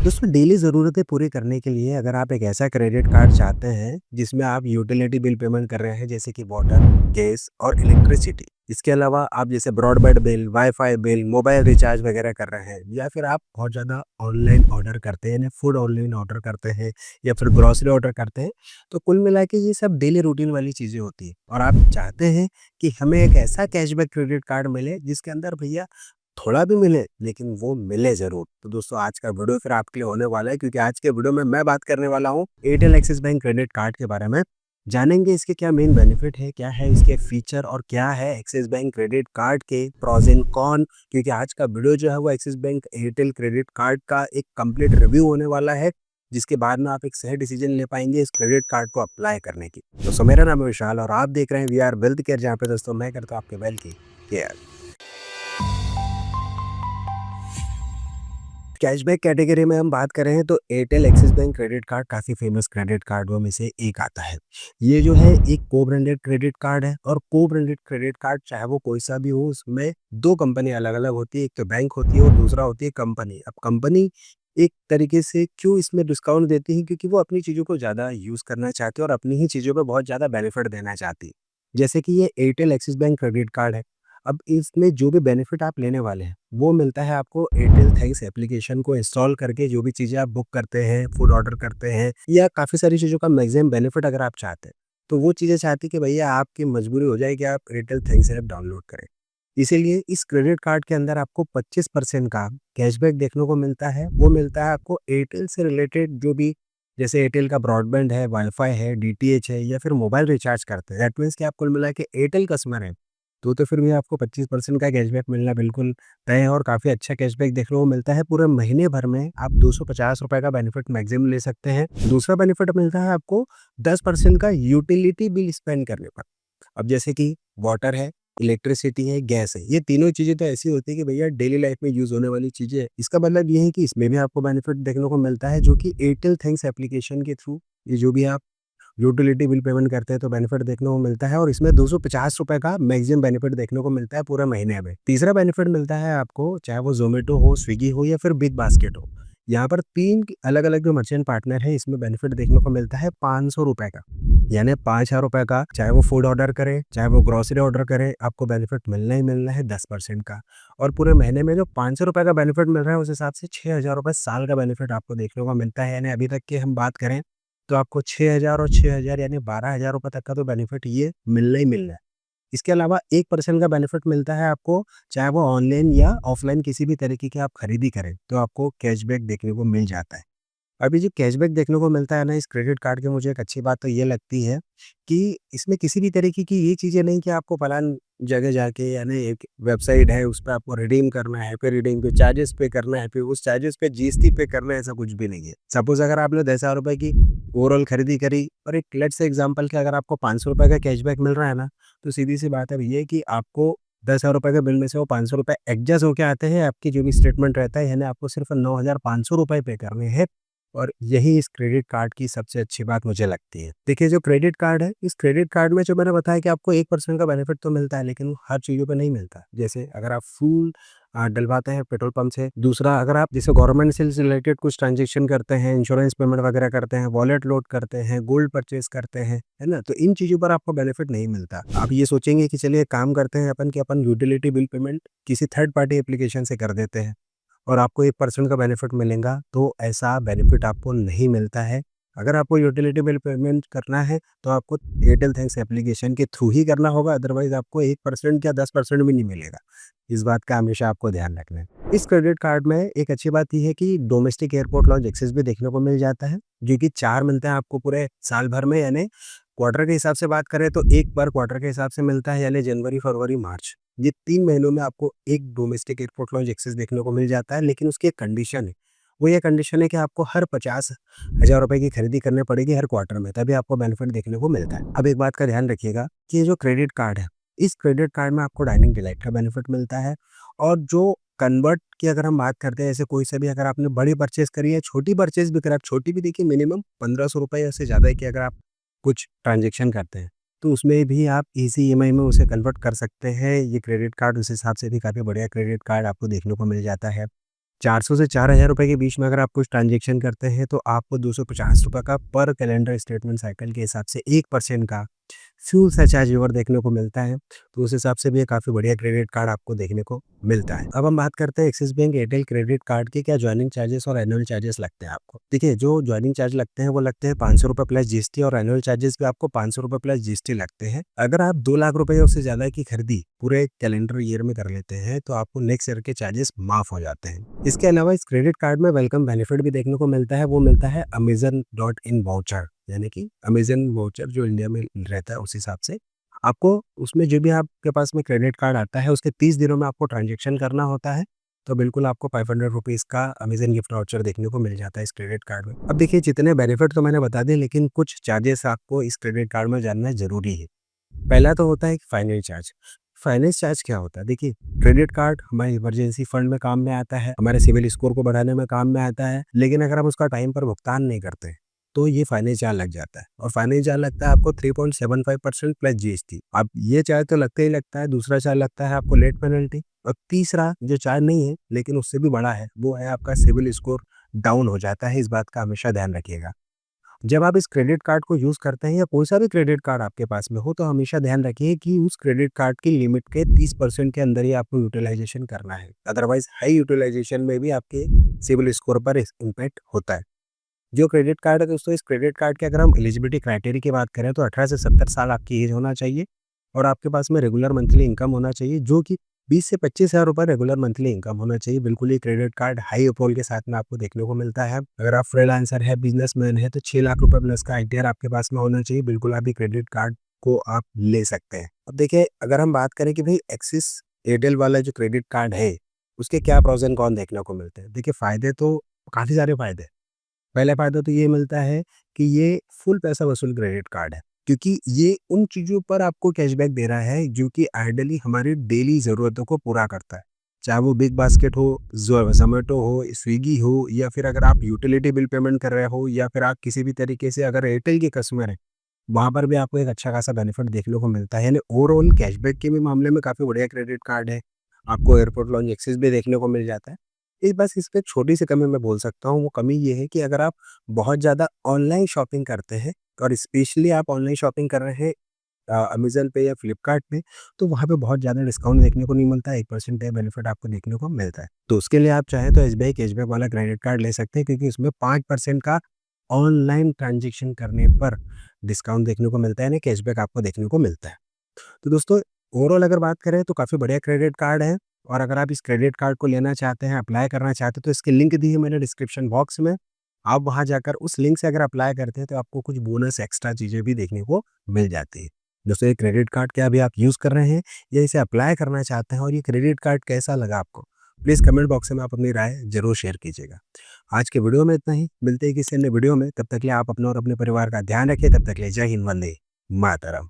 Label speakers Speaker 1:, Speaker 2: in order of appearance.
Speaker 1: दोस्तों डेली ज़रूरतें पूरी करने के लिए अगर आप एक ऐसा क्रेडिट कार्ड चाहते हैं जिसमें आप यूटिलिटी बिल पेमेंट कर रहे हैं जैसे कि वाटर, गैस और इलेक्ट्रिसिटी। इसके अलावा आप जैसे broadband bill, wifi bill, mobile recharge वगैरह कर रहे हैं या फिर आप बहुत ज़्यादा ऑनलाइन ऑर्डर करते हैं, यानी फूड ऑनलाइन ऑर्डर करते हैं या फिर ग्रोसरी ऑर्डर करते हैं, तो कुल मिला के ये सब डेली रूटीन वाली चीज़ें होती हैं और आप चाहते हैं कि हमें एक ऐसा कैशबैक क्रेडिट कार्ड मिले जिसके अंदर भैया थोड़ा भी मिले, लेकिन वो मिले ज़रूर। तो दोस्तों आज का वीडियो फिर आपके लिए होने वाला है क्योंकि आज के वीडियो में मैं बात करने वाला हूँ Airtel axis bank credit card के बारे में। जानेंगे इसके क्या मेन बेनिफिट है, क्या है इसके फीचर और क्या है एक्सिस बैंक क्रेडिट कार्ड के प्रोस एंड कॉन, क्योंकि आज का वीडियो जो है वो axis bank Airtel credit card का एक कंप्लीट रिव्यू होने वाला है, जिसके बाद में आप एक सही डिसीजन ले पाएंगे इस क्रेडिट कार्ड को अप्लाई करने की। दोस्तों मेरा नाम है विशाल और आप देख रहे हैं वी आर वेल्थ केयर, जहाँ पे दोस्तों मैं करता हूँ आपके वेल्थ की केयर। कैशबैक कैटेगरी में हम बात करें तो Airtel axis bank credit card काफ़ी फेमस क्रेडिट कार्डों में से एक आता है। ये जो है एक को ब्रांडेड क्रेडिट कार्ड है और को ब्रांडेड क्रेडिट कार्ड चाहे वो कोई सा भी हो, उसमें दो कंपनी अलग अलग होती है, एक तो बैंक होती है और दूसरा होती है कंपनी। अब कंपनी एक तरीके से क्यों इसमें डिस्काउंट देती है, क्योंकि वो अपनी चीज़ों को ज़्यादा यूज़ करना चाहती है और अपनी ही चीज़ों पर बहुत ज़्यादा बेनिफिट देना चाहती है। जैसे कि ये Airtel axis bank credit card है। अब इसमें जो भी बेनिफिट आप लेने वाले हैं, वो मिलता है आपको एयरटेल थैंक्स एप्लीकेशन को इंस्टॉल करके। जो भी चीज़ें आप बुक करते हैं, फूड ऑर्डर करते हैं या काफ़ी सारी चीज़ों का मैक्सिमम बेनिफिट अगर आप चाहते हैं, तो वो चीज़ें चाहती कि भैया आपकी मजबूरी हो जाए कि आप एयरटेल थैंक्स ऐप डाउनलोड करें। इसीलिए इस क्रेडिट कार्ड के अंदर आपको 25% का कैशबैक देखने को मिलता है। वो मिलता है आपको एयरटेल से रिलेटेड जो भी, जैसे एयरटेल का ब्रॉडबैंड है, वाईफाई है, डीटीएच है या फिर मोबाइल रिचार्ज करते हैं। दैट मीन्स कि आप कुल मिला के एयरटेल कस्टमर हैं, तो फिर भी आपको 25% का कैशबैक मिलना बिल्कुल तय है और काफ़ी अच्छा कैशबैक देखने को मिलता है। पूरे महीने भर में आप ₹250 का बेनिफिट मैक्सिमम ले सकते हैं। दूसरा बेनिफिट मिलता है आपको 10% का यूटिलिटी बिल स्पेंड करने पर। अब जैसे कि वाटर है, इलेक्ट्रिसिटी है, गैस है, ये तीनों चीज़ें तो ऐसी होती है कि भैया डेली लाइफ में यूज़ होने वाली चीज़ें हैं। इसका मतलब ये है कि इसमें भी आपको बेनिफिट देखने को मिलता है, जो कि एयरटेल थैंक्स एप्लीकेशन के थ्रू ये जो भी आप यूटिलिटी बिल पेमेंट करते हैं तो बेनिफिट देखने को मिलता है और इसमें ₹250 का मैक्सिमम बेनिफिट देखने को मिलता है पूरे महीने में। तीसरा बेनिफिट मिलता है आपको, चाहे वो ज़ोमैटो हो, स्विगी हो या फिर बिग बास्केट हो। यहाँ पर 3 अलग-अलग जो मर्चेंट पार्टनर है, इसमें बेनिफिट देखने को मिलता है ₹500 का। यानी ₹5000 का, चाहे वो फूड ऑर्डर करें, चाहे वो ग्रोसरी ऑर्डर करें, आपको बेनिफिट मिलना ही मिलना है 10% का। और पूरे महीने में जो ₹500 का बेनिफिट मिल रहा है, उस हिसाब से ₹6000 साल का बेनिफिट आपको देखने को मिलता है। यानी अभी तक की हम बात करें तो आपको 6000 और 6000 यानी ₹12000 तक का तो बेनिफिट ये मिलना ही मिलना है। इसके अलावा 1% का बेनिफिट मिलता है आपको, चाहे वो ऑनलाइन या ऑफलाइन किसी भी तरीके की आप खरीदी करें, तो आपको कैशबैक देखने को मिल जाता है। अभी जो कैशबैक देखने को मिलता है ना इस क्रेडिट कार्ड की, मुझे एक अच्छी बात तो ये लगती है कि इसमें किसी भी तरीके की ये चीज़ें नहीं कि आपको फलान जगह जाके, यानी एक वेबसाइट है उस पे आपको रिडीम करना है, फिर रिडीम पे चार्जेस पे करना है, फिर उस चार्जेस पे जीएसटी पे करना है, ऐसा कुछ भी नहीं है। सपोज़ अगर आपने ₹10,000 की ओवरऑल खरीदी करी और एक लेट्स से एग्ज़ाम्पल के अगर आपको ₹500 का कैशबैक मिल रहा है ना, तो सीधी-सी बात है भैया कि आपको ₹10,000 के बिल में से वो ₹500 एडजस्ट होके आते हैं, आपकी जो भी स्टेटमेंट रहता है, यानी आपको सिर्फ़ ₹9,500 पे करने हैं। और यही इस क्रेडिट कार्ड की सबसे अच्छी बात मुझे लगती है। देखिए जो क्रेडिट कार्ड है, इस क्रेडिट कार्ड में जो मैंने बताया कि आपको 1% का बेनिफिट तो मिलता है, लेकिन वो हर चीज़ों पे नहीं मिलता। जैसे अगर आप फ्यूल डलवाते हैं पेट्रोल पंप से, दूसरा अगर आप जैसे गवर्नमेंट से रिलेटेड कुछ ट्रांज़ैक्शन करते हैं, इंश्योरेंस पेमेंट वगैरह करते हैं, वॉलेट लोड करते हैं, गोल्ड परचेज़ करते हैं, है ना? तो इन चीज़ों पर आपको बेनिफिट नहीं मिलता। आप ये सोचेंगे कि चलिए काम करते हैं अपन कि अपन यूटिलिटी बिल पेमेंट किसी थर्ड पार्टी एप्लीकेशन से कर देते हैं और आपको 1% का बेनिफिट मिलेगा, तो ऐसा बेनिफिट आपको नहीं मिलता है। अगर आपको यूटिलिटी बिल पेमेंट करना है, तो आपको एयरटेल थैंक्स एप्लीकेशन के थ्रू ही करना होगा, अदरवाइज़ आपको 1% या 10% भी नहीं मिलेगा। इस बात का हमेशा आपको ध्यान रखना है। इस क्रेडिट कार्ड में एक अच्छी बात ये है कि डोमेस्टिक एयरपोर्ट लॉन्च एक्सेस भी देखने को मिल जाता है, जो कि 4 मिलते हैं आपको पूरे साल भर में, यानी क्वार्टर के हिसाब से बात करें तो 1 पर क्वार्टर के हिसाब से मिलता है, यानी जनवरी, फरवरी, मार्च। ये 3 महीनों में आपको एक डोमेस्टिक एयरपोर्ट लॉन्च एक्सेस देखने को मिल जाता है, लेकिन उसकी एक कंडीशन है। वो ये कंडीशन है कि आपको हर ₹50,000 की खरीदी करनी पड़ेगी हर क्वार्टर में, तभी आपको बेनिफिट देखने को मिलता है। अब एक बात का ध्यान रखिएगा कि ये जो क्रेडिट कार्ड है, इस क्रेडिट कार्ड में आपको डाइनिंग डिलाइट का बेनिफिट मिलता है और जो कन्वर्ट की अगर हम बात करते हैं, ऐसे कोई से भी अगर आपने बड़ी परचेज़ करी है, छोटी परचेज़ भी करा, छोटी भी देखिए मिनिमम ₹1500 से ज़्यादा है कि अगर आप कुछ ट्रांज़ैक्शन करते हैं, तो उसमें भी आप ईज़ी ईएमआई में उसे कन्वर्ट कर सकते हैं। ये क्रेडिट कार्ड उस हिसाब से भी काफ़ी बढ़िया क्रेडिट कार्ड आपको देखने को मिल जाता है। 400 से 4000 रुपए के बीच में अगर आप कुछ ट्रांज़ैक्शन करते हैं तो आपको ₹250 का पर कैलेंडर स्टेटमेंट साइकिल के हिसाब से 1% का फ्यूल सरचार्ज रिवॉर्ड देखने को मिलता है। तो उस हिसाब से भी ये काफ़ी बढ़िया क्रेडिट कार्ड आपको देखने को मिलता है। अब हम बात करते हैं axis bank Airtel credit card के क्या जॉइनिंग चार्जेस और एनुअल चार्जेस लगते हैं आपको। देखिए, जो जॉइनिंग चार्ज लगते हैं वो लगते हैं ₹500 प्लस जीएसटी और एनुअल चार्जेस भी आपको ₹500 प्लस जीएसटी लगते हैं। अगर आप 2 लाख रुपए या उससे ज़्यादा की खरीदी पूरे कैलेंडर ईयर में कर लेते हैं तो आपको नेक्स्ट ईयर के चार्जेस माफ हो जाते हैं। इसके अलावा इस क्रेडिट कार्ड में वेलकम बेनिफिट भी देखने को मिलता है, वो मिलता है अमेज़न.इन वाउचर, यानी कि अमेज़न वाउचर जो इंडिया में रहता है उस हिसाब से आपको उसमें जो भी आपके पास में क्रेडिट कार्ड आता है उसके 30 दिनों में आपको ट्रांज़ैक्शन करना होता है, तो बिल्कुल आपको ₹500 का अमेज़न गिफ्ट वाउचर देखने को मिल जाता है इस क्रेडिट कार्ड में। अब देखिए, जितने बेनिफिट तो मैंने बता दिए, लेकिन कुछ चार्जेस आपको इस क्रेडिट कार्ड में जानना ज़रूरी है। पहला तो होता है एक फाइनेंस चार्ज। फाइनेंस चार्ज क्या होता है? देखिए, क्रेडिट कार्ड हमारे इमरजेंसी फंड में काम में आता है, हमारे सिविल स्कोर को बढ़ाने में काम में आता है, लेकिन अगर हम उसका टाइम पर भुगतान नहीं करते, तो ये फाइनेंस चार्ज लग जाता है और फाइनेंस चार्ज लगता है आपको 3.75% प्लस जीएसटी। अब ये चार्ज तो लगता ही लगता है, दूसरा चार्ज लगता है आपको लेट पेनल्टी और तीसरा जो चार्ज नहीं है, लेकिन उससे भी बड़ा है, वो है आपका सिविल स्कोर डाउन हो जाता है। इस बात का हमेशा ध्यान रखिएगा। जब आप इस क्रेडिट कार्ड को यूज़ करते हैं या कोई सा भी क्रेडिट कार्ड आपके पास में हो, तो हमेशा ध्यान रखिए कि उस क्रेडिट कार्ड की लिमिट के 30% के अंदर ही आपको यूटिलाइज़ेशन करना है। अदरवाइज़ हाई यूटिलाइज़ेशन में भी आपके सिविल स्कोर पर इस इम्पैक्ट होता है। जो क्रेडिट कार्ड है दोस्तों, इस क्रेडिट कार्ड के अगर हम एलिजिबिलिटी क्राइटेरिया की बात करें तो 18 से 70 साल आपकी एज होना चाहिए और आपके पास में रेगुलर मंथली इनकम होना चाहिए, जो कि 20 से 25,000 रुपए रेगुलर मंथली इनकम होना चाहिए। बिल्कुल, ये क्रेडिट कार्ड हाई अप्रूवल के साथ में आपको देखने को मिलता है। अगर आप फ्रीलांसर है, बिजनेसमैन है, तो 6 लाख रुपए प्लस का आईटीआर आपके पास में होना चाहिए। बिल्कुल, आप ये क्रेडिट कार्ड को आप ले सकते हैं। अब देखिए, अगर हम बात करें कि भाई एक्सिस एयरटेल वाला जो क्रेडिट कार्ड है, उसके क्या प्रोस एंड कॉन देखने को मिलते हैं। देखिए, फ़ायदे तो काफ़ी सारे फ़ायदे हैं। पहला फ़ायदा तो ये मिलता है कि ये फुल पैसा वसूल क्रेडिट कार्ड है, क्योंकि ये उन चीज़ों पर आपको कैशबैक दे रहा है जो कि आइडियली हमारी डेली ज़रूरतों को पूरा करता है। चाहे वो बिग बास्केट हो, ज़ोमैटो हो, स्विगी हो, या फिर अगर आप यूटिलिटी बिल पेमेंट कर रहे हो, या फिर आप किसी भी तरीके से अगर एयरटेल के कस्टमर हैं, वहाँ पर भी आपको एक अच्छा खासा बेनिफिट देखने को मिलता है। यानी ओवरऑल कैशबैक के भी मामले में काफ़ी बढ़िया क्रेडिट कार्ड है। आपको एयरपोर्ट लॉन्ज एक्सेस भी देखने को मिल जाता है। बस इस पे छोटी-सी कमी मैं बोल सकता हूँ, वो कमी ये है कि अगर आप बहुत ज़्यादा ऑनलाइन शॉपिंग करते हैं और स्पेशली आप ऑनलाइन शॉपिंग कर रहे हैं अमेज़न पे या फ्लिपकार्ट पे, तो वहाँ पे बहुत ज़्यादा डिस्काउंट देखने को नहीं मिलता है, 1% का बेनिफिट आपको देखने को मिलता है। तो उसके लिए आप चाहें तो एसबीआई कैशबैक वाला क्रेडिट कार्ड ले सकते हैं, क्योंकि उसमें 5% का ऑनलाइन ट्रांज़ैक्शन करने पर डिस्काउंट देखने को मिलता है, यानी कैशबैक आपको देखने को मिलता है। तो दोस्तों, ओवरऑल अगर बात करें तो काफ़ी बढ़िया क्रेडिट कार्ड है और अगर आप इस क्रेडिट कार्ड को लेना चाहते हैं, अप्लाई करना चाहते हैं, तो इसकी लिंक दी है मैंने डिस्क्रिप्शन बॉक्स में। आप वहाँ जाकर उस लिंक से अगर अप्लाई करते हैं तो आपको कुछ बोनस एक्स्ट्रा चीज़ें भी देखने को मिल जाती है। दोस्तों, ये क्रेडिट कार्ड क्या अभी आप यूज़ कर रहे हैं या इसे अप्लाई करना चाहते हैं, और ये क्रेडिट कार्ड कैसा लगा आपको? प्लीज़ कमेंट बॉक्स में आप अपनी राय ज़रूर शेयर कीजिएगा। आज के वीडियो में इतना ही, मिलते हैं किसी अन्य वीडियो में। तब तक के लिए आप अपना और अपने परिवार का ध्यान रखिए। तब तक के लिए जय हिंद, वंदे मातरम।